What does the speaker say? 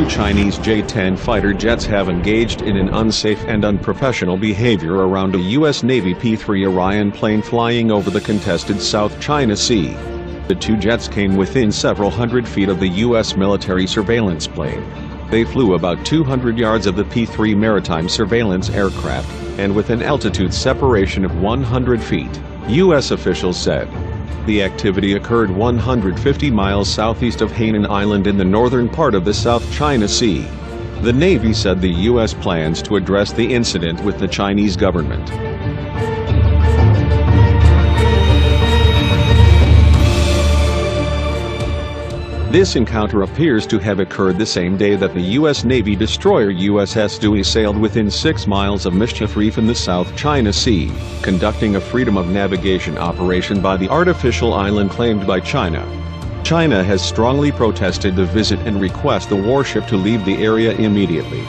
Chinese J-10 fighter jets have engaged in an unsafe and unprofessional behavior around a US Navy P-3 Orion plane flying over the contested South China Sea. The two jets came within several hundred feet of the US military surveillance plane. They flew about 200 yards of the P-3 maritime surveillance aircraft, and with an altitude separation of 100 feet, US officials said. The activity occurred 150 miles southeast of Hainan Island in the northern part of the South China Sea. The Navy said the U.S. plans to address the incident with the Chinese government. This encounter appears to have occurred the same day that the U.S. Navy destroyer USS Dewey sailed within 6 miles of Mischief Reef in the South China Sea, conducting a freedom of navigation operation by the artificial island claimed by China. China has strongly protested the visit and requests the warship to leave the area immediately.